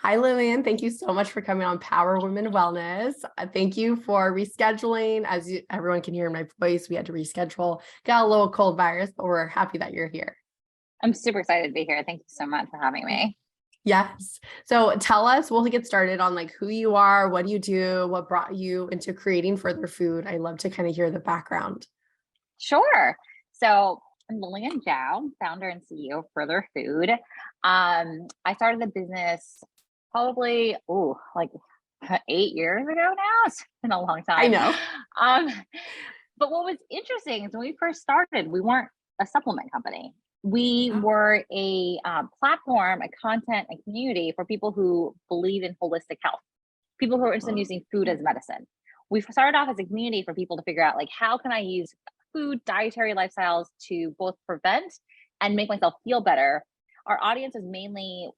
Hi, Lillian. Thank you so much for coming on Power Women Wellness. Thank you for rescheduling. Everyone can hear in my voice, we had to reschedule. Got a little cold virus, but we're happy that you're here. I'm super excited to be here. Thank you so much for having me. Yes. So tell us, we'll get started on like who you are, what do you do, what brought you into creating Further Food. I love to kind of hear the background. Sure. So I'm Lillian Zhao, founder and CEO of Further Food. I started the business probably, like 8 years ago now. It's been a long time. I know. Um, but what was interesting is when we first started, we weren't a supplement company. We were a platform, a content, a community for people who believe in holistic health, people who are interested in using food as medicine. We started off as a community for people to figure out, like, how can I use food, dietary lifestyles to both prevent and make myself feel better. Our audience is mainly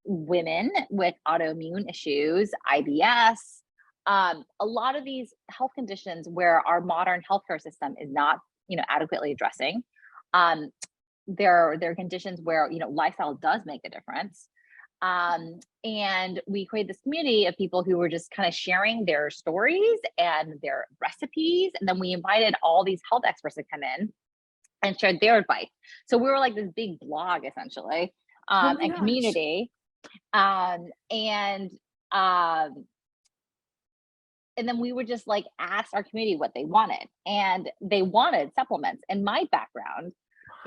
women with autoimmune issues, IBS, a lot of these health conditions where our modern healthcare system is not, adequately addressing. There are conditions where, lifestyle does make a difference. And we created this community of people who were just kind of sharing their stories and their recipes. And then we invited all these health experts to come in and shared their advice. So we were like this big blog essentially, and community. And then we would just like ask our community what they wanted, and they wanted supplements. And my background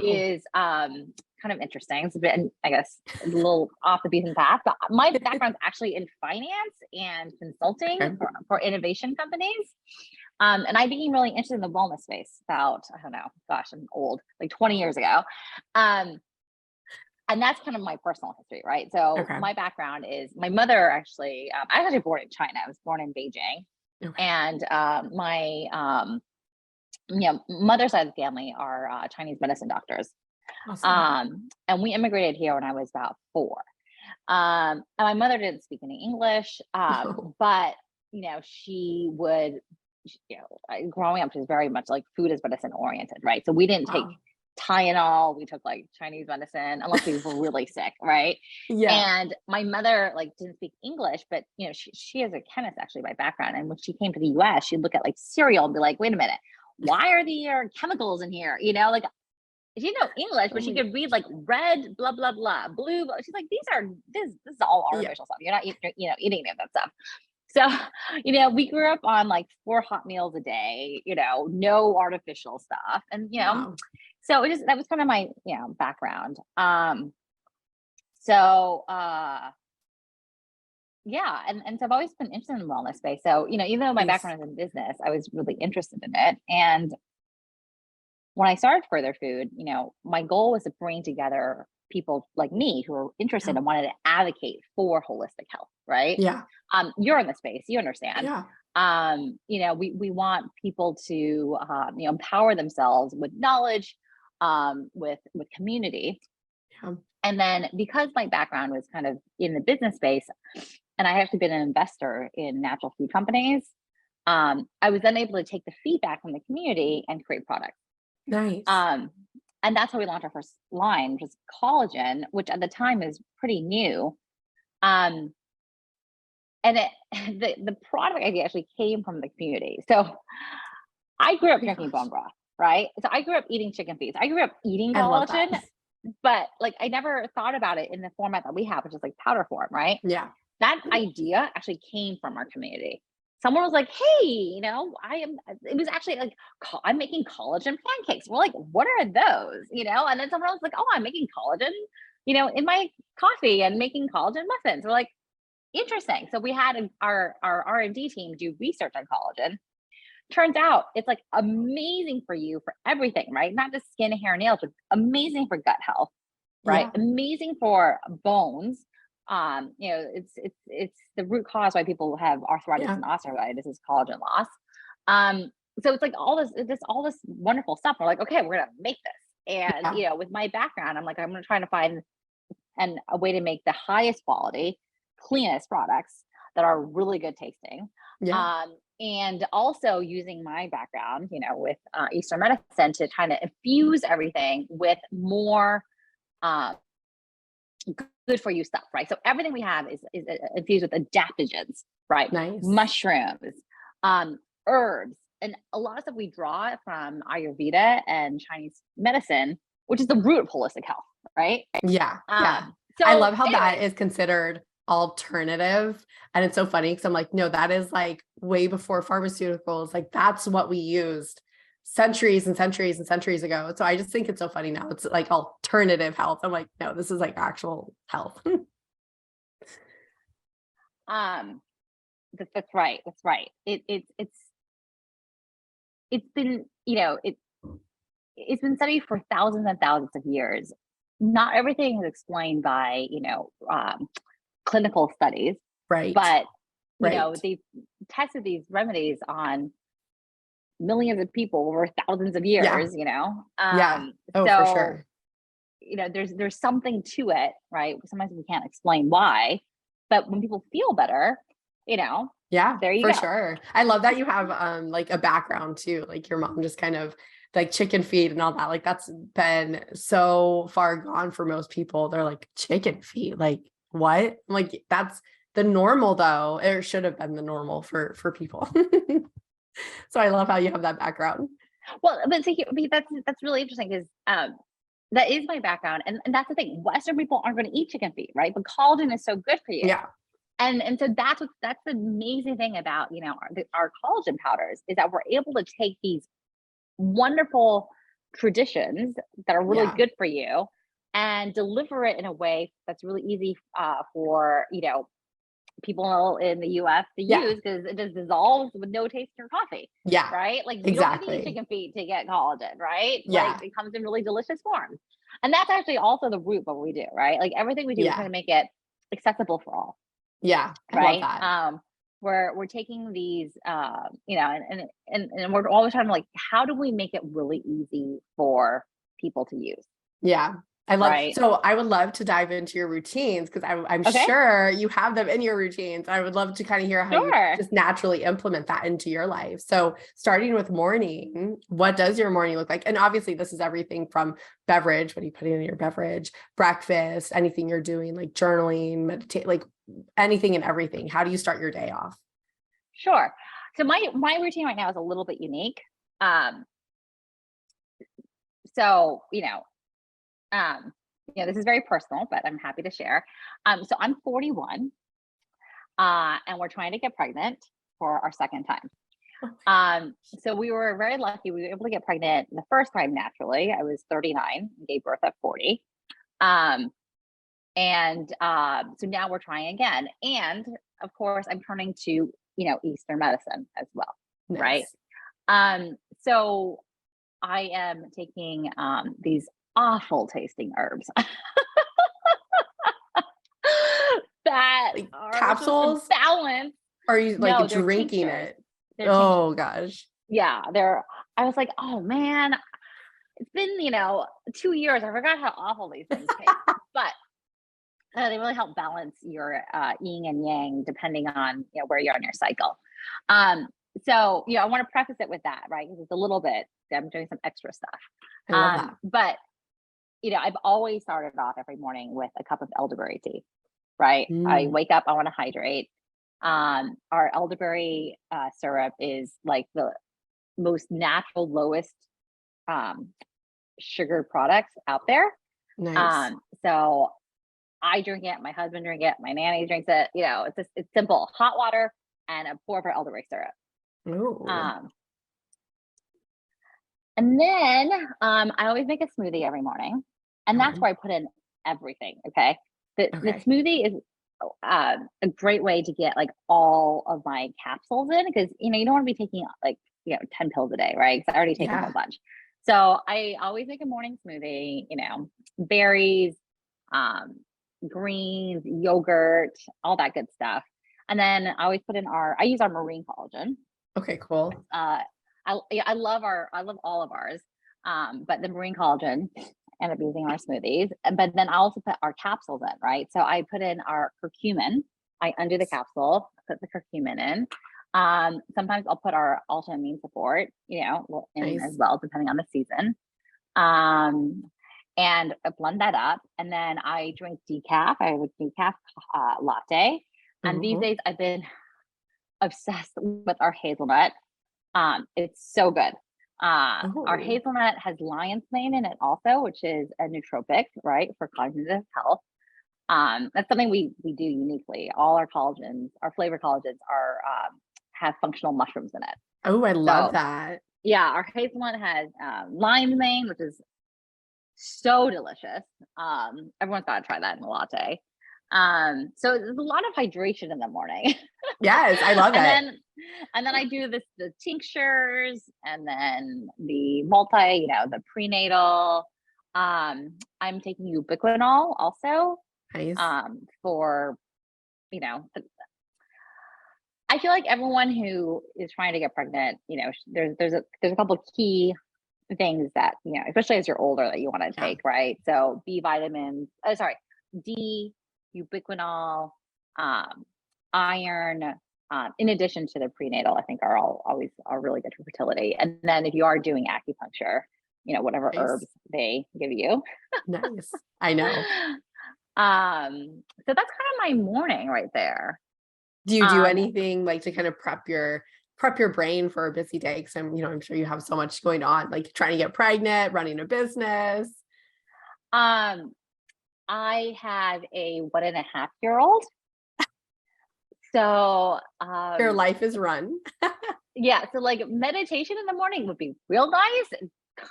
is kind of interesting. It's a bit, I guess, a little off the beaten path, but my background's actually in finance and consulting for innovation companies. And I became really interested in the wellness space about, I don't know, gosh, I'm old, like 20 years ago. And that's kind of my personal history, right? So my background is, my mother actually, I was actually born in China. I was born in Beijing. And my mother's side of the family are Chinese medicine doctors. Awesome. And we immigrated here when I was about 4. And my mother didn't speak any English, but she would, growing up, she was very much like food is medicine oriented, right? So we didn't take Tylenol, we took like Chinese medicine unless we were really sick, right? And my mother like didn't speak English, but she is a chemist actually by background. And when she came to the US, she'd look at like cereal and be like, wait a minute, why are there chemicals in here? Like, she didn't know English, but she could read like red, blah, blah, blah, blue. She's like, this is all artificial stuff. You're not eating any of that stuff. So, we grew up on like 4 hot meals a day, no artificial stuff. And, so that was kind of my, background. Yeah. And so I've always been interested in the wellness space. So, even though my background is in business, I was really interested in it. And when I started Further Food, my goal was to bring together people like me who are interested and wanted to advocate for holistic health, right? Yeah. You're in the space, you understand. Yeah. We want people to, empower themselves with knowledge, with community. Yeah. And then because my background was kind of in the business space, and I actually been an investor in natural food companies, I was then able to take the feedback from the community and create products. Nice. And that's how we launched our first line, which is collagen, which at the time is pretty new. And the product idea actually came from the community. So I grew up drinking bone broth, right? So I grew up eating chicken feet. I grew up eating collagen, but like I never thought about it in the format that we have, which is like powder form, right? Yeah. That idea actually came from our community. Someone was like, hey, it was actually like, I'm making collagen pancakes. We're like, what are those? And then someone else was like, oh, I'm making collagen, in my coffee and making collagen muffins. We're like, interesting. So we had our R&D team do research on collagen. Turns out it's like amazing for you for everything, right? Not just skin, hair, nails, but amazing for gut health, right? Yeah. Amazing for bones. It's the root cause why people have arthritis and osteoarthritis is collagen loss. So it's like all this wonderful stuff. We're like, okay, we're gonna make this. And with my background, I'm like, I'm gonna try to find a way to make the highest quality, cleanest products that are really good tasting. Yeah. And also using my background, with Eastern medicine to kind of infuse everything with more good for you stuff, right? So everything we have is infused with adaptogens, right? Nice. Mushrooms, herbs, and a lot of stuff we draw from Ayurveda and Chinese medicine, which is the root of holistic health, right? Yeah. Yeah. So I love how that anyways, is considered alternative. And it's so funny because I'm like, no, that is like way before pharmaceuticals. Like that's what we used centuries and centuries and centuries ago. So I just think it's so funny now. It's like alternative health. I'm like, no, this is like actual health. um, that's right. That's right. It's been, it's been studied for thousands and thousands of years. Not everything is explained by, clinical studies, Right. but Right. they've tested these remedies on millions of people over thousands of Yeah. years, Yeah. Oh, for so sure. there's something to it, right? Sometimes we can't explain why, but when people feel better, Yeah, there you for go. sure. I love that you have like a background too. Like your mom just kind of like chicken feed and all that. Like that's been so far gone for most people. They're like chicken feed. Like what? I'm like that's the normal though. It should have been the normal for people. So I love how you have that background. Well, but see, that's really interesting because that is my background, and that's the thing. Western people aren't going to eat chicken feet, right? But collagen is so good for you. Yeah. And so that's the amazing thing about our collagen powders is that we're able to take these wonderful traditions that are really Yeah. good for you and deliver it in a way that's really easy for people in the US to Yeah. use because it just dissolves with no taste in your coffee, Yeah. right? Like you don't have to eat Exactly. chicken feet to get collagen, right? Like Yeah. it comes in really delicious forms. And that's actually also the root of what we do, right? Like everything we do, we try Yeah. to make it accessible for all, Yeah. I love right? that. We're taking these, and we're always trying to like, how do we make it really easy for people to use, Yeah. I love, right? so I would love to dive into your routines because I'm Okay, sure you have them in your routines. I would love to kind of hear how you sure. just naturally implement that into your life. So starting with morning, what does your morning look like? And obviously this is everything from beverage, what do you put in your beverage, breakfast, anything you're doing, like journaling, meditate, like anything and everything. How do you start your day off? Sure. So my routine right now is a little bit unique. Um, so this is very personal, but I'm happy to share. So I'm 41, and we're trying to get pregnant for our second time. So we were very lucky. We were able to get pregnant the first time naturally. I was 39 and gave birth at 40. So now we're trying again. And of course, I'm turning to, Eastern medicine as well. Right. Nice. So I am taking these awful tasting herbs that Like are supposed to capsules? balance. Or are you No, like they're drinking tinctures. it? They're Oh tinctures. gosh. Yeah, I was like, oh man, it's been 2 years. I forgot how awful these things taste, but they really help balance your yin and yang depending on where you are in your cycle. So I want to preface it with that, right? Because it's a little bit. I'm doing some extra stuff, I love that. but I've always started off every morning with a cup of elderberry tea. Right, I Mm, wake up. I want to hydrate. Our elderberry syrup is like the most natural, lowest sugar products out there. nice. So I drink it, my husband drink it, my nanny drinks it. It's simple: hot water and a pour of our elderberry syrup. Oh, Um, and then I always make a smoothie every morning, and that's okay. where I put in everything. Okay, the Okay. smoothie is a great way to get like all of my capsules in because you don't want to be taking like 10 pills a day, right? Because I already take a whole Yeah. bunch. So I always make a morning smoothie. Berries, um, greens, yogurt, all that good stuff. And then I always put in I use our marine collagen. Okay, cool. I love all of ours, but the marine collagen end up using our smoothies. But then I also put our capsules in, right? So I put in our curcumin. I undo the capsule, put the curcumin in. Sometimes I'll put our autoimmune support, in as Nice. well, depending on the season. Um, and blend that up. And then I drink decaf. I have a decaf latte. And these Oh, days I've been obsessed with our hazelnut. It's so good. Our oh, hazelnut has lion's mane in it also, which is a nootropic, right, for cognitive health. That's something we do uniquely. All our collagens, our flavor collagens are have functional mushrooms in it. oh, I love So that. yeah, our hazelnut has lion's mane, which is so delicious. Everyone's got to try that in a latte. So there's a lot of hydration in the morning. Yes, I love and it. then and then I do the tinctures and then the multi, the prenatal. I'm taking ubiquinol also Nice. for, you know, I feel like everyone who is trying to get pregnant, there's a couple of key things that, especially as you're older, that you want to Yeah. take, right? So B vitamins, D, ubiquinol, um, iron, in addition to the prenatal, I think are really good for fertility. And then if you are doing acupuncture, whatever Nice. herbs they give you. Nice. I know. So that's kind of my morning right there. Do you do Um, anything like to kind of prep your brain for a busy day? Because I'm sure you have so much going on, like trying to get pregnant, running a business. um, I have a 1.5-year-old. So, Your life is run. yeah, so like meditation in the morning would be real nice.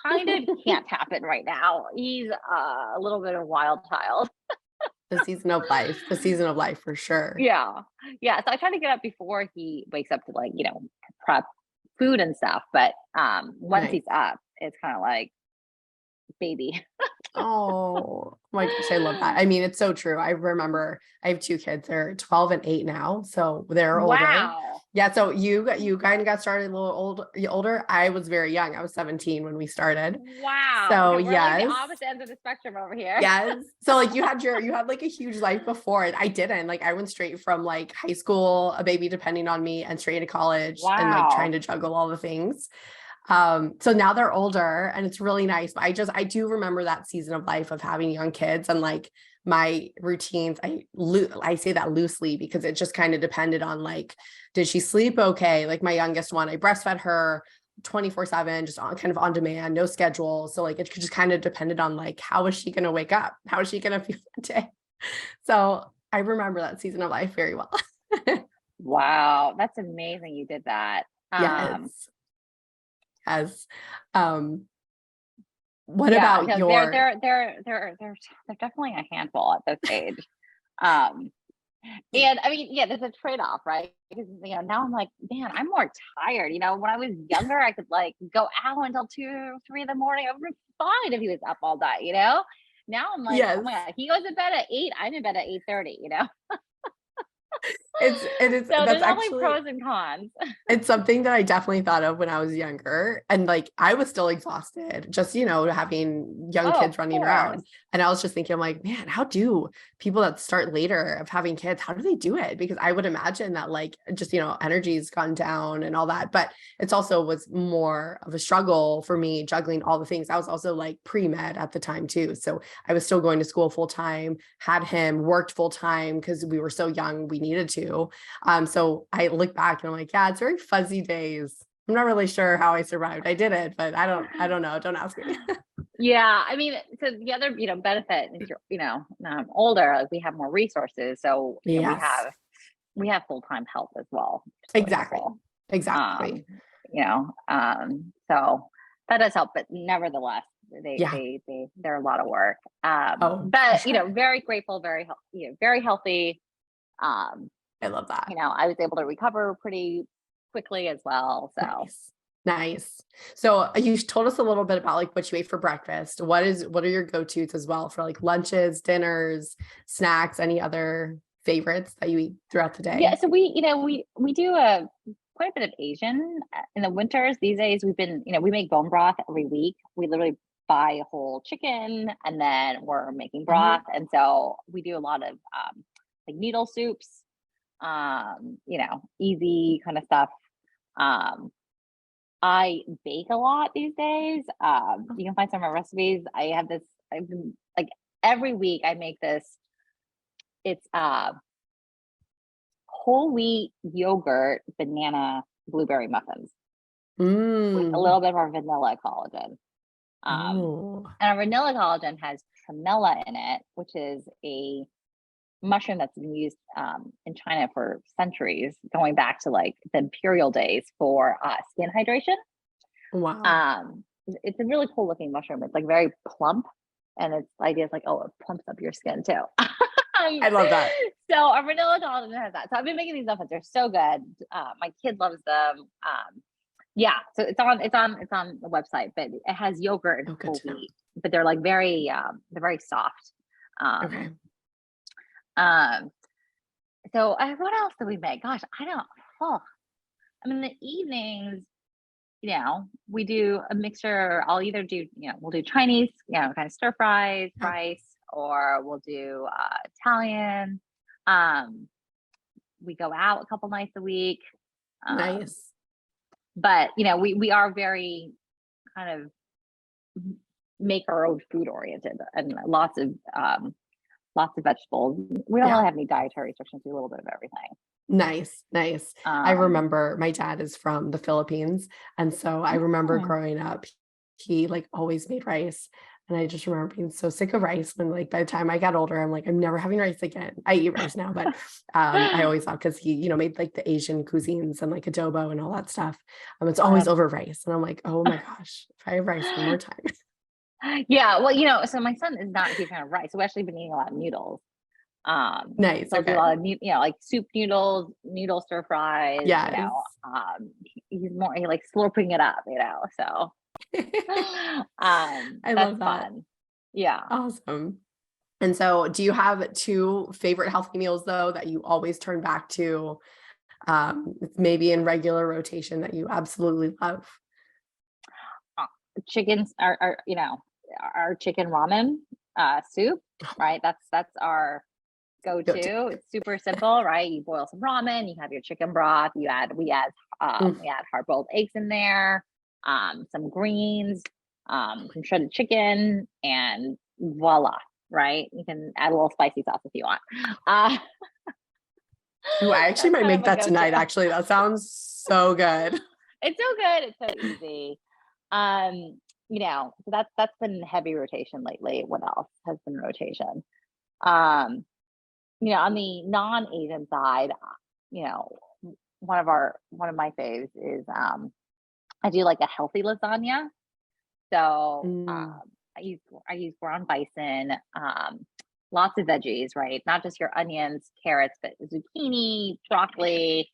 Kind of can't happen right now. He's a little bit of a wild child. The season of life. The season of life for sure. Yeah. Yeah. So I try to get up before he wakes up to prep food and stuff. But once Nice. he's up, it's kind of like baby. Oh my gosh, I love that. I mean, it's so true. I remember I have two kids. They're 12 and 8 now, so they're older. Wow. Yeah, so you kind of got started a little older. I was very young. I was 17 when we started. Wow. So Okay, we're like the yes. opposite ends of the spectrum over here. Yes. So like you had like a huge life before it. I didn't. Like I went straight from like high school, a baby depending on me, and straight to college and like trying Wow. to juggle all the things. So now they're older and it's really nice. But I do remember that season of life of having young kids and like my routines. I say that loosely because it just kind of depended on like, did she sleep okay? Like my youngest one, I breastfed her 24/7, just on kind of on demand, no schedule. So like it just kind of depended on like how is she gonna wake up? How is she gonna feel that day? So I remember that season of life very well. Wow. That's amazing you did that. Yes. Yes. Um, what Yeah, about no, your they're definitely a handful at this age. Um, and I mean, yeah, there's a trade-off, right? Because now I'm like, man, I'm more tired. When I was younger, I could like go out until 2, 3 in the morning. I would be fine if he was up all night. Now I'm like, oh yes. my God, he goes to bed at 8, I'm in bed at 8:30. It is So that's there's only actually pros and cons. it's something that I definitely thought of when I was younger. And like I was still exhausted, just having young Oh, of kids running course. around. And I was just thinking, I'm like, man, how do people that start later of having kids, how do they do it? Because I would imagine that like just energy's gone down and all that. But it's also was more of a struggle for me juggling all the things. I was also like pre-med at the time too. So I was still going to school full time, had him, worked full time because we were so young, we needed to. So I look back and I'm like, yeah, it's very fuzzy days. I'm not really sure how I survived. I did it, but I don't know. Don't ask me. Yeah, I mean, so the other, benefit is older, like we have more resources, so Yes, we have full-time help as well, which is really exactly. helpful. Exactly. Um, so that does help, but nevertheless, Yeah. they're a lot of work. Oh, for But sure. very grateful, very healthy. I love that. I was able to recover pretty quickly as well. So Nice. Nice. So you told us a little bit about like what you ate for breakfast. What are your go-tos as well for like lunches, dinners, snacks, any other favorites that you eat throughout the yeah, day? so we do a quite a bit of Asian in the winters. These days, we make bone broth every week. We literally buy a whole chicken and then we're making Mhm. broth, and so we do a lot of like noodle soups, easy kind of stuff. Um, I bake a lot these days. You can find some of my recipes. I have this I've been like every week I make this. It's whole wheat yogurt banana blueberry muffins with a little bit of our vanilla collagen. Oh, And our vanilla collagen has tremella in it, which is a mushroom that's been used in China for centuries, going back to like the imperial days for skin hydration. wow. It's a really cool looking mushroom. It's like very plump, and its idea is like, oh, it plumps up your skin too. I love that. So our vanilla collagen has that. So I've been making these muffins. They're so good. My kid loves them. Yeah, so it's on the website, but it has yogurt and whole wheat, but they're like very they're very soft. Okay. So what else do we make? Gosh, I don't. Oh, I mean, the evenings, we do a mixture. I'll either do, we'll do Chinese, kind of stir fries, rice, or we'll do Italian. We go out a couple nights a week. Nice. But we are very kind of make our own food oriented, and lots of vegetables. We don't really have any dietary restrictions. We do a little bit of everything. Nice. I remember my dad is from the Philippines. And so I remember growing up, he like always made rice. And I just remember being so sick of rice when like by the time I got older, I'm like, I'm never having rice again. I eat rice now, but I always thought because he, made like the Asian cuisines and like adobo and all that stuff. It's always over rice. And I'm like, oh my gosh, if I have rice one more time. Yeah. Well, so my son is not a huge fan of rice. So we actually been eating a lot of noodles. Nice. So I'll do a lot of like soup noodles, noodle stir fries. Yes. He likes slurping it up, so I love that. Fun. Yeah. Awesome. And so do you have 2 favorite healthy meals though that you always turn back to, maybe in regular rotation that you absolutely love? Chickens are our chicken ramen soup, right? That's our go-to. It's super simple, right? You boil some ramen, you have your chicken broth, we add hard-boiled eggs in there, some greens, some shredded chicken, and voila, right? You can add a little spicy sauce if you want. Ooh, I actually might make that tonight. Actually, that sounds so good. It's so good. It's so easy. So that's been heavy rotation lately. What else has been rotation? On the non-Asian side, one of my faves is I do like a healthy lasagna. So I use ground bison, lots of veggies, right? Not just your onions, carrots, but zucchini, broccoli,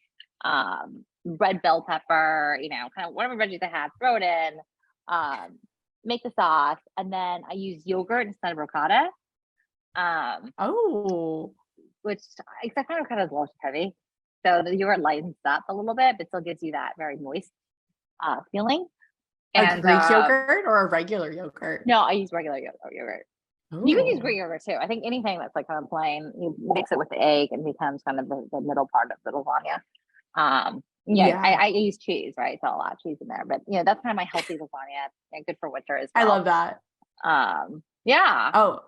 red bell pepper, kind of whatever veggies I have, throw it in, make the sauce, and then I use yogurt instead of ricotta. Which I find kind of a little heavy. So the yogurt lightens up a little bit, but still gives you that very moist feeling. And Greek yogurt or a regular yogurt? No, I use regular yogurt. Ooh. You can use Greek yogurt too. I think anything that's like kind of plain, you mix it with the egg and becomes kind of the middle part of the lasagna. I use cheese, right? So a lot of cheese in there, but that's kind of my healthy lasagna and good for winter as well. I love that. Yeah. Oh,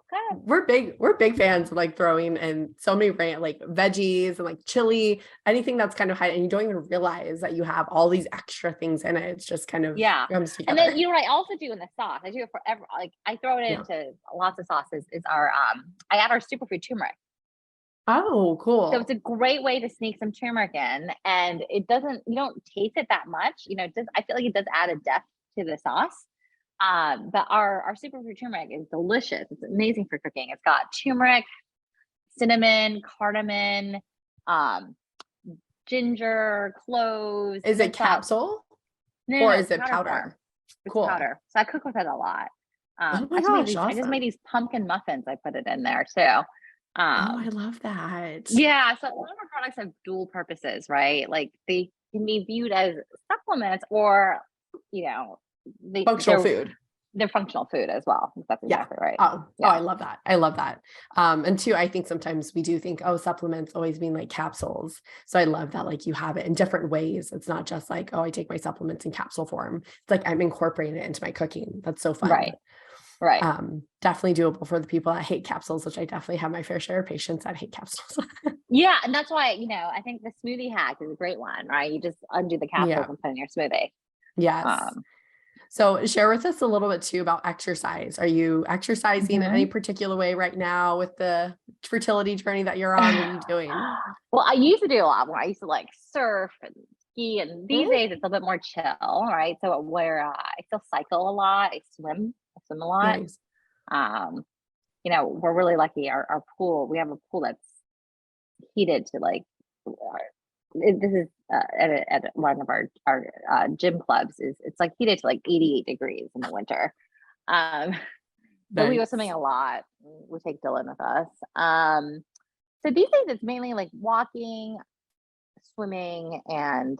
we're big fans of like throwing in so many like veggies and like chili, anything that's kind of high, and you don't even realize that you have all these extra things in it. It's just kind of comes together. And then I also do in the sauce. I do it forever. Like I throw it into lots of sauces. Is our I add our superfood turmeric. Oh, cool. So it's a great way to sneak some turmeric in, and you don't taste it that much. I feel like it does add a depth to the sauce. But our superfood turmeric is delicious. It's amazing for cooking. It's got turmeric, cinnamon, cardamom, ginger, cloves. Is it capsule or is it powder? It's powder. So I cook with it a lot. Oh my gosh, awesome. I just made these pumpkin muffins. I put it in there too. I love that. Yeah. So a lot of our products have dual purposes, right? Like they can be viewed as supplements or, functional food. They're functional food as well. That's exactly right. Oh, I love that. And 2, I think sometimes we do think, supplements always mean like capsules. So I love that, like you have it in different ways. It's not just like, I take my supplements in capsule form. It's like I'm incorporating it into my cooking. That's so fun. Right. Right. Definitely doable for the people that hate capsules, which I definitely have my fair share of patients that hate capsules. Yeah. And that's why, I think the smoothie hack is a great one, right? You just undo the capsules Yeah. and put in your smoothie. Yes. Um, So share with us a little bit too about exercise. Are you exercising in any mhm. particular way right now with the fertility journey that you're on? What are you doing? Well, I used to do a lot more. I used to like surf and ski, and these Mhm. days it's a little bit more chill, right? So where I still cycle a lot, I swim a lot. Nice. Um, we're really lucky. Our pool, we have a pool that's heated to like. This is at one of our gym clubs. It's like heated to like 88 degrees in the winter. Um, so we go swimming Nice. a lot. We take Dylan with us. So these days it's mainly like walking, swimming, and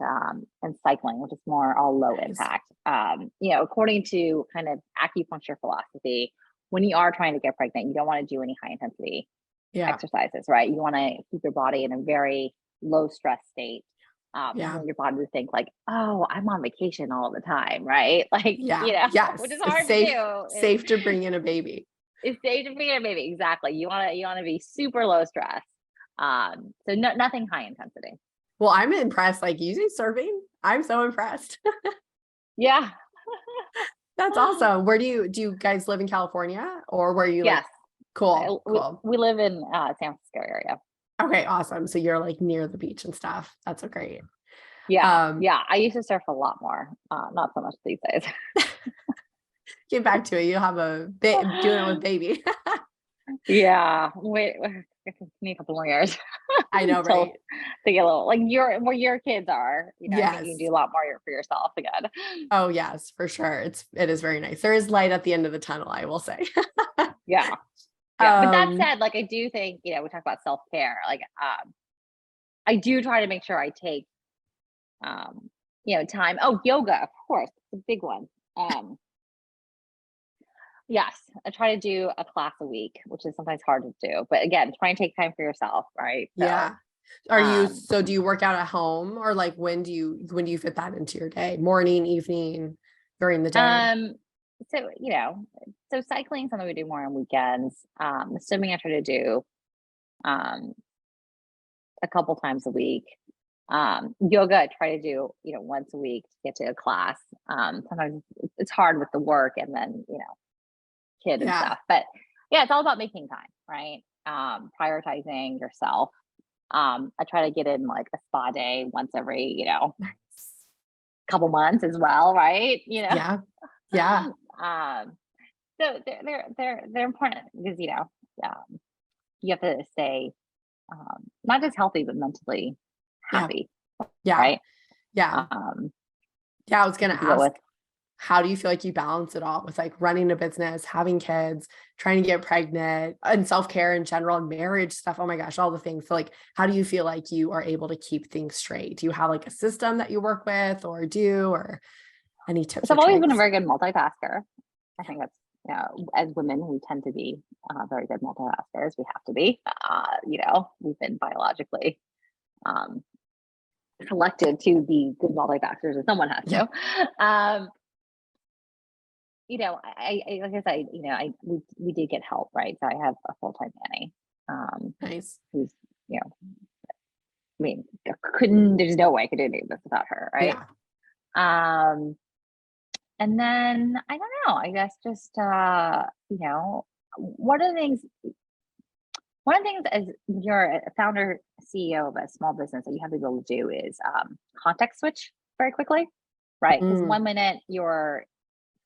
cycling, which is more all low Nice. impact. According to kind of acupuncture philosophy, when you are trying to get pregnant, you don't want to do any high intensity Yeah. exercises, right? You want to keep your body in a very low stress state. You Yeah. want your body to think like, oh, I'm on vacation all the time, right? Like, Yeah. which Yes. is It's hard to do. safe to bring in a baby. It's safe to be a baby. Exactly. You want to be super low stress. So nothing high intensity. Well, I'm impressed. Like using surfing, I'm so impressed. Yeah. That's awesome. Where do you guys live in California or where you like? Yes. Cool. Cool. We live in San Francisco area. Okay. Awesome. So you're like near the beach and stuff. That's so great. Yeah. Um, Yeah. I used to surf a lot more. Not so much these days. get back to it. You'll have doing it with baby. Yeah. Wait, need a couple more years I know, until right? they get a little like where your kids are. I think you can Yes. do a lot more for yourself again. Oh, yes, for sure. It is very nice. There is light at the end of the tunnel, I will say. Yeah. Yeah. But that Um, said, like I do think, we talk about self-care. Like I do try to make sure I take time. Oh, yoga, of course, it's a big one. Yes, I try to do a class a week, which is sometimes hard to do. But again, try and take time for yourself, right? So, yeah. um, Do you work out at home or like when do you fit that into your day? Morning, evening, during the day? um, so cycling is something we do more on weekends. Swimming I try to do um a couple times a week. Yoga I try to do, once a week to get to a class. Sometimes it's hard with the work and then, kid and Yeah. stuff. But yeah, it's all about making time, right? Prioritizing yourself. I try to get in like a spa day once every, Nice. couple months as well, right? Yeah. Yeah. um, so they're important because you have to stay not just healthy but mentally Yeah. happy, Yeah. right? Yeah. Um, Yeah. I was gonna to deal ask, with. how do you feel like you balance it all with like running a business, having kids, trying to get pregnant, and self-care in general, and marriage stuff? Oh my gosh, all the things. So like, how do you feel like you are able to keep things straight? Do you have like a system that you work with or any tips So or I've always been a tricks? very good multitasker. I think that's, as women, we tend to be very good multitaskers. We have to be. We've been biologically um, selected to be good multitaskers, and someone has Yeah. to. Um, like I said, we did get help, right? So I have a full time nanny, Nice. who's, you know, I mean, there's no way I could do any of this without her, right? Yeah. Um, and then I don't know, I guess just, one of the things, as you're a founder, CEO of a small business that you have to be able to do is context switch very quickly, right? Because Mm, one minute you're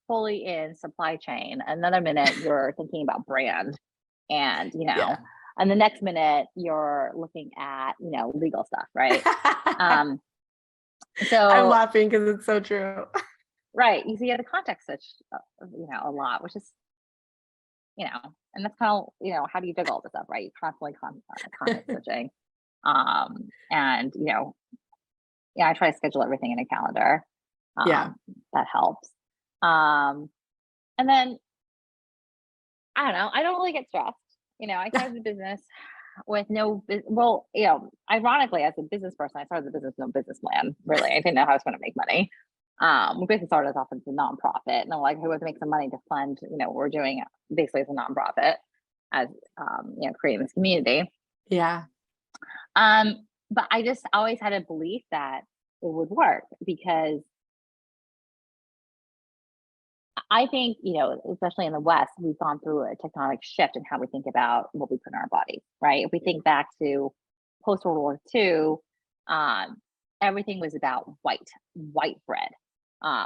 fully in supply chain, another minute you're thinking about brand, and yeah. and the next minute you're looking at legal stuff, right? Um, I'm so laughing because it's so true. right, you see the context switch, a lot, which is and that's kind of how do you juggle all this up, right? You constantly context switching, and yeah, I try to schedule everything in a calendar. Yeah. That helps. Um, and then I don't know. I don't really get stressed. I started the business with well, ironically, as a business person, I started the business with no business plan. Really, I didn't know how I was going to make money. We basically started off as a nonprofit, and I'm like, who wants to make some money to fund, what we're doing basically as a nonprofit, as creating this community. Yeah. But I just always had a belief that it would work, because I think, especially in the West, we've gone through a tectonic shift in how we think about what we put in our bodies, right? If we think back to post World War II, everything was about white bread,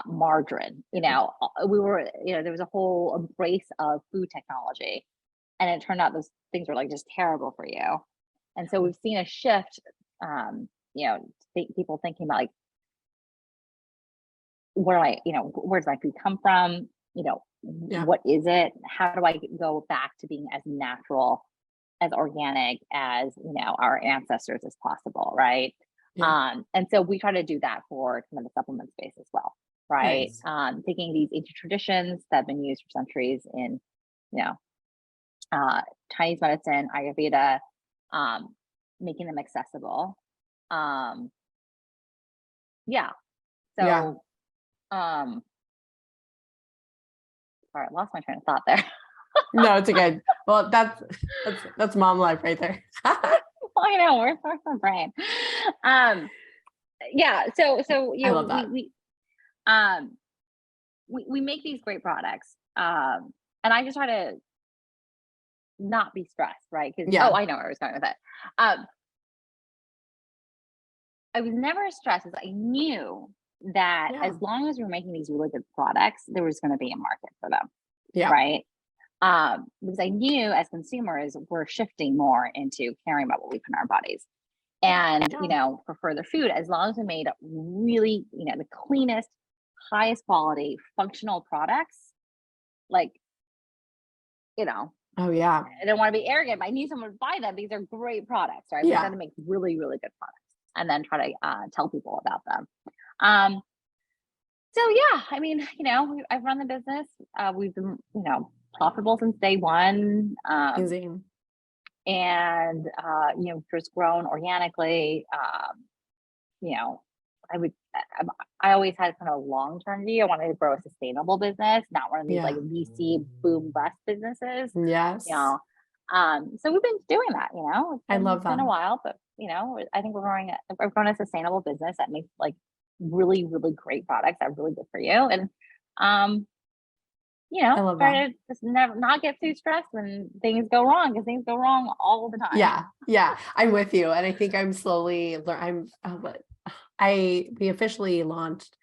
margarine. We were, there was a whole embrace of food technology, and it turned out those things were like just terrible for you. And so we've seen a shift, people thinking about like, where does my food come from? Yeah. What is it? How do I go back to being as natural, as organic as, our ancestors as possible, right? Yeah. And so we try to do that for kind of the supplement space as well, right? Nice. Taking these ancient traditions that have been used for centuries in, Chinese medicine, Ayurveda, making them accessible. Yeah. Yeah. So, sorry, I lost my train of thought there. No, it's okay. Well, that's mom life right there. I know, where's my brain? Yeah. So I love that. We make these great products, and I just try to not be stressed, right? Because Yeah. I know where I was going with it. I was never stressed, as I knew that Yeah. as long as we're making these really good products, there was going to be a market for them, Yeah. right? Because I knew as consumers, we're shifting more into caring about what we put in our bodies. And, for further food, as long as we made really, the cleanest, highest quality, functional products, like, Oh yeah. I don't want to be arrogant, but I need someone to buy them. These are great products, right? Yeah. We're going to make really, really good products, and then try to tell people about them. So yeah, I mean, I've run the business. We've been, profitable since day one. Amazing. And just grown organically. I always had kind of a long-term view. I wanted to grow a sustainable business, not one of these like VC boom bust businesses. Yes. So we've been doing that. I love It's been a that. while, but I think we're growing a sustainable business that makes like really, really great products that are really good for you. And I love that. try to just never not get too stressed when things go wrong, because things go wrong all the time. Yeah. I'm with you. And I think I'm slowly we officially launched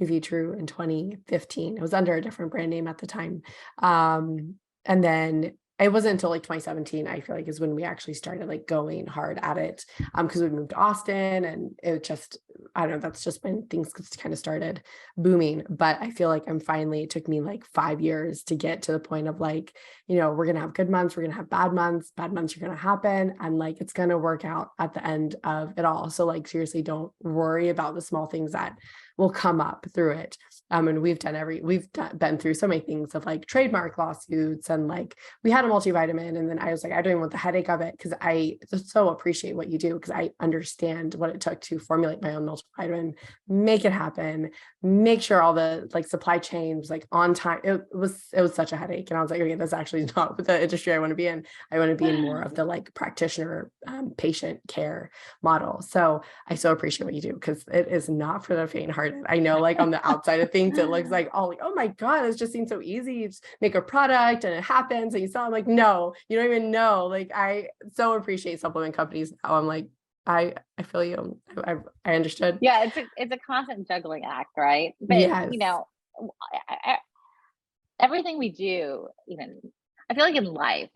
True in 2015. It was under a different brand name at the time. And then it wasn't until like 2017, I feel like, is when we actually started like going hard at it. Because we moved to Austin, and it just, I don't know, that's just when things kind of started booming. But I feel like it took me like 5 years to get to the point of like, we're going to have good months, we're going to have bad months are going to happen. And like, it's going to work out at the end of it all. So like, seriously, don't worry about the small things that will come up through it. And we've been through so many things of like trademark lawsuits, and like we had a multivitamin, and then I was like, I don't even want the headache of it, because I so appreciate what you do, because I understand what it took to formulate my own multivitamin, make it happen, make sure all the like supply chain was like on time. It was such a headache, and I was like, okay, that's actually not the industry I want to be in. I want to be in more of the like practitioner patient care model. So I so appreciate what you do, because it is not for the faint-hearted. I know, like on the outside of things, it looks like, oh my God, it just seems so easy. You just make a product and it happens, and you sell. I'm like, no, you don't even know. Like, I so appreciate supplement companies now. I'm like, I feel you. I understood. Yeah, it's a constant juggling act, right? But Yes. Everything we do, I feel like in life,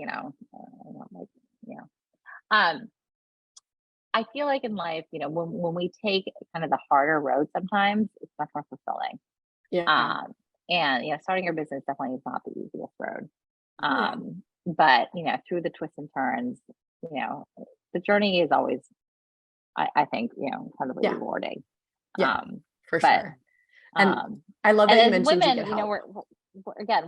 I feel like in life, when we take kind of the harder road, sometimes it's much more fulfilling. Yeah. And starting your business definitely is not the easiest road. Yeah. But through the twists and turns, the journey is always, I think, incredibly rewarding. Yeah, for but sure. And I love that and you as mentioned you women, get help.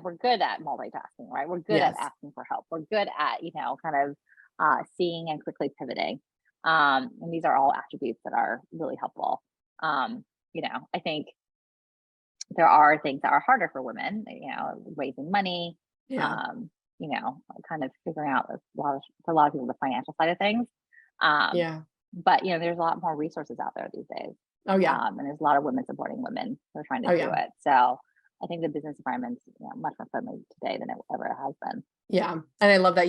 we're good at multitasking, right? We're good at Yes. asking for help. We're good at, kind of seeing and quickly pivoting. And these are all attributes that are really helpful. I think there are things that are harder for women, raising money, Yeah. kind of figuring out for a lot of people, the financial side of things. Um, Yeah. but there's a lot more resources out there these days. Oh yeah. And there's a lot of women supporting women who are trying to Oh do yeah. it. So I think the business environment's much more friendly today than it ever has been. Yeah. And I love that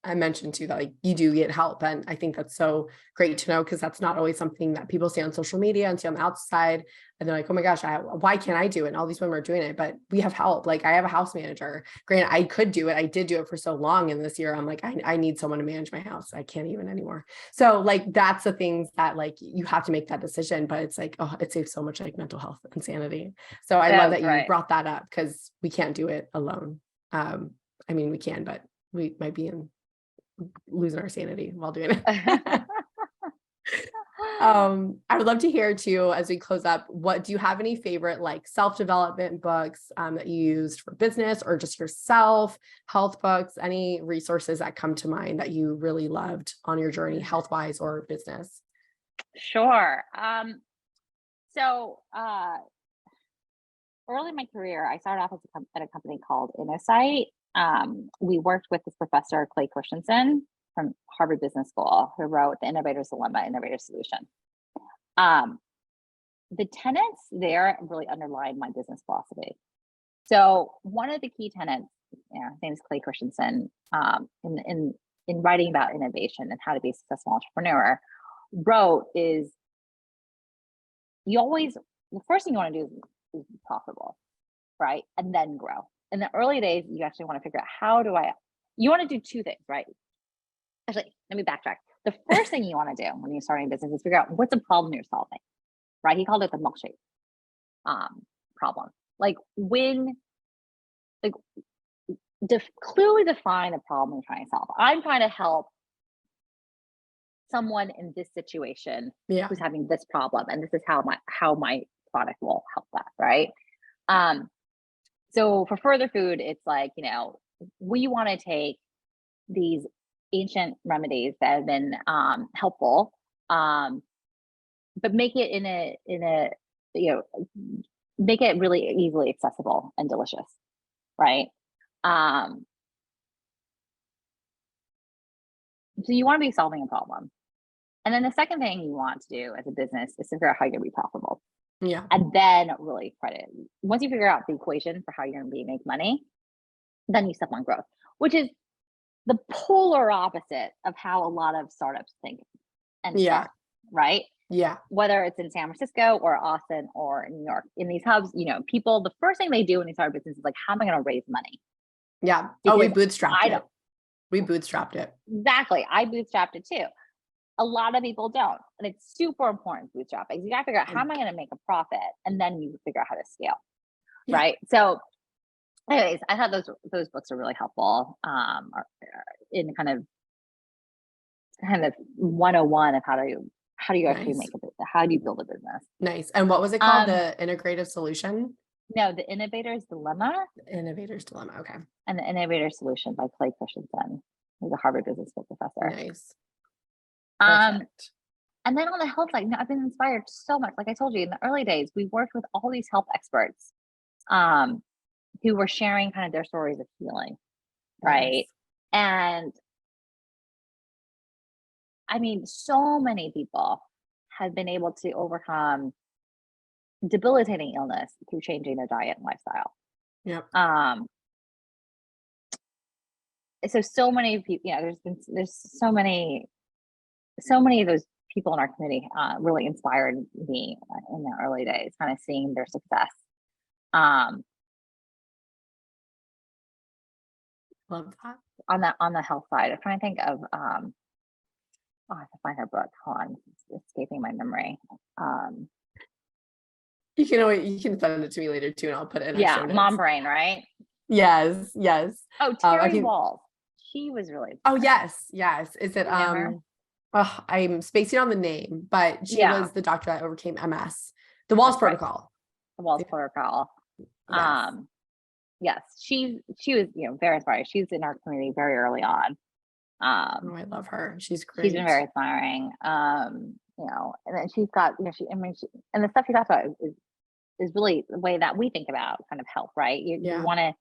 I mentioned too that like you do get help. And I think that's so great to know because that's not always something that people see on social media and see on the outside. And they're like, oh my gosh, why can't I do it? And all these women are doing it, but we have help. Like I have a house manager. Granted, I could do it. I did do it for so long. And this year I'm like, I need someone to manage my house. I can't even anymore. So like, that's the things that like, you have to make that decision, but it's like, oh, it saves so much like mental health and sanity. So I love that you brought that up because we can't do it alone. I mean, we can, but we might be losing our sanity while doing it. I would love to hear too, as we close up, do you have any favorite like self-development books that you used for business or just yourself, health books, any resources that come to mind that you really loved on your journey, health-wise or business? Sure. So early in my career, I started off at a company called Innosight. We worked with this professor, Clay Christensen from Harvard Business School, who wrote The Innovator's Dilemma, Innovator's Solution. The tenets there really underline my business philosophy. So one of the key tenets, his name is Clay Christensen, in writing about innovation and how to be a successful entrepreneur, wrote is the first thing you want to do is be profitable, right? And then grow. In the early days, you actually want to figure out you want to do two things, right? Actually, let me backtrack. The first thing you want to do when you're starting a business is figure out what's the problem you're solving, right? He called it the milkshake problem. Clearly define the problem you're trying to solve. I'm trying to help someone in this situation who's having this problem, and this is how my product will help that, right? So for further food, it's like, we want to take these ancient remedies that have been helpful, but make it make it really easily accessible and delicious, right? So you want to be solving a problem. And then the second thing you want to do as a business is figure out how you're going to be profitable. Yeah. And then really credit. Once you figure out the equation for how you're going to make money, then you step on growth, which is the polar opposite of how a lot of startups think and start, right? Yeah. Whether it's in San Francisco or Austin or New York, in these hubs, people, the first thing they do when they start a business is like, how am I going to raise money? Yeah. We bootstrapped it. We bootstrapped it. Exactly. I bootstrapped it too. A lot of people don't. And it's super important bootstrapping. You got to figure out how am I going to make a profit? And then you figure out how to scale. Yeah. Right. So anyways, I thought those books are really helpful in kind of 101 of how do you actually how do you build a business? Nice. And what was it called? The integrative solution? No, The Innovator's Dilemma. The Innovator's Dilemma. Okay. And The Innovator's Solution by Clay Christensen, who's a Harvard Business School professor. Nice. Perfect. And then on the health side, I've been inspired so much. Like I told you, in the early days, we worked with all these health experts who were sharing kind of their stories of healing, right? And I mean, so many people have been able to overcome debilitating illness through changing their diet and lifestyle. Yep. So many people, there's so many of those people in our community really inspired me in the early days, kind of seeing their success. Love that. On the health side, I'm trying to think of I have to find her book. Hold on, it's escaping my memory. You can send it to me later too, and I'll put it in our show notes. Mom Brain, right? Yes. Oh, Terry Walls. She was really inspiring. Oh, yes. Is it I'm spacing on the name, but she was the doctor that overcame MS. The Walls Protocol. The Walls Protocol. Yes. She was, very inspiring. She's in our community very early on. I love her. She's great. She's been very inspiring. And then she's got, and the stuff she talks about is is really the way that we think about kind of health, right? You Yeah. want to,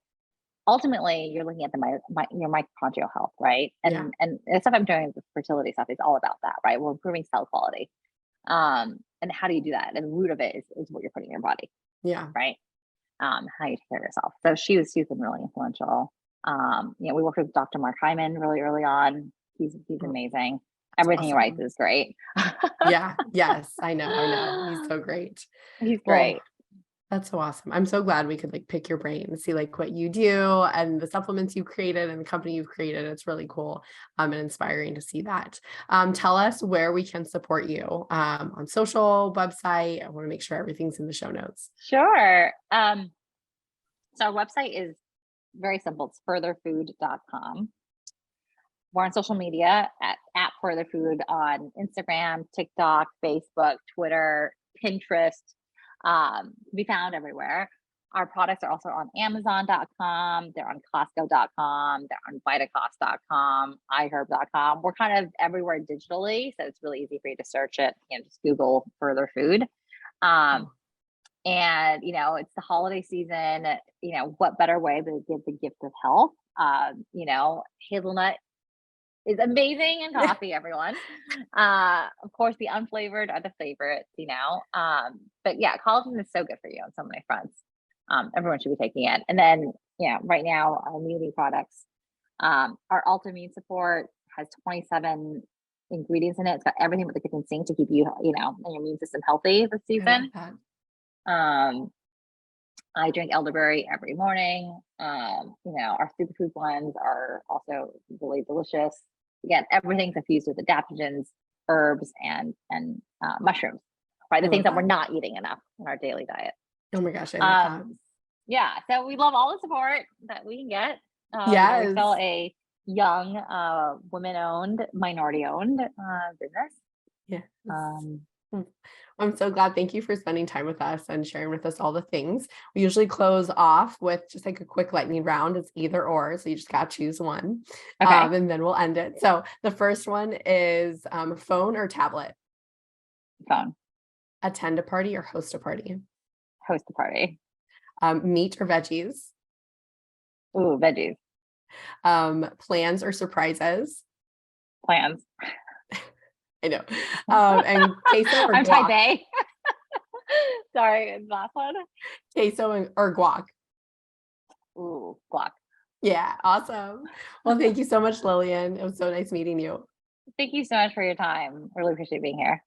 ultimately you're looking at your mitochondrial health, right? Yeah. And the stuff I'm doing with fertility stuff is all about that, right? We're improving cell quality. And how do you do that? And the root of it is what you're putting in your body, Yeah. right? How you take care of yourself. So she's been really influential. We worked with Dr. Mark Hyman really early on. He's Oh, amazing. that's Everything he writes awesome. is great. Yeah. Yes. I know. He's so great. He's Well, great. that's so awesome. I'm so glad we could like pick your brain and see like what you do and the supplements you created and the company you've created. It's really cool and inspiring to see that. Tell us where we can support you on social, website. I want to make sure everything's in the show notes. Sure. So our website is very simple. It's furtherfood.com. We're on social media at furtherfood on Instagram, TikTok, Facebook, Twitter, Pinterest. Be found everywhere. Our products are also on Amazon.com. They're on Costco.com. They're on Vitacost.com, iHerb.com. We're kind of everywhere digitally, so it's really easy for you to search it. Just Google Further Food. And it's the holiday season. What better way to give the gift of health? Hazelnut is amazing in coffee, everyone. Of course, the unflavored are the favorites, but yeah, collagen is so good for you on so many fronts. Everyone should be taking it. And then, right now, our immunity products, our Ultimune support has 27 ingredients in it. It's got everything but the kitchen sink to keep you, and your immune system healthy this season. I drink elderberry every morning. Our superfood blends are also really delicious. Again, everything's infused with adaptogens, herbs, and mushrooms, right? The things that we're not eating enough in our daily diet. Oh my gosh, I love that. Yeah, so we love all the support that we can get. Yes. We sell a young, women-owned, minority-owned business. Yeah. I'm so glad. Thank you for spending time with us and sharing with us all the things. We usually close off with just like a quick lightning round. It's either or, so you just got to choose one. Okay. And then we'll end it. So the first one is phone or tablet? Phone. Attend a party or host a party? Host a party. Meat or veggies? Ooh, veggies. Plans or surprises? Plans. I know. And queso or guac? I'm type A. Sorry, last one. Queso or guac? Ooh, guac. Yeah, awesome. Well, thank you so much, Lillian. It was so nice meeting you. Thank you so much for your time. I really appreciate being here.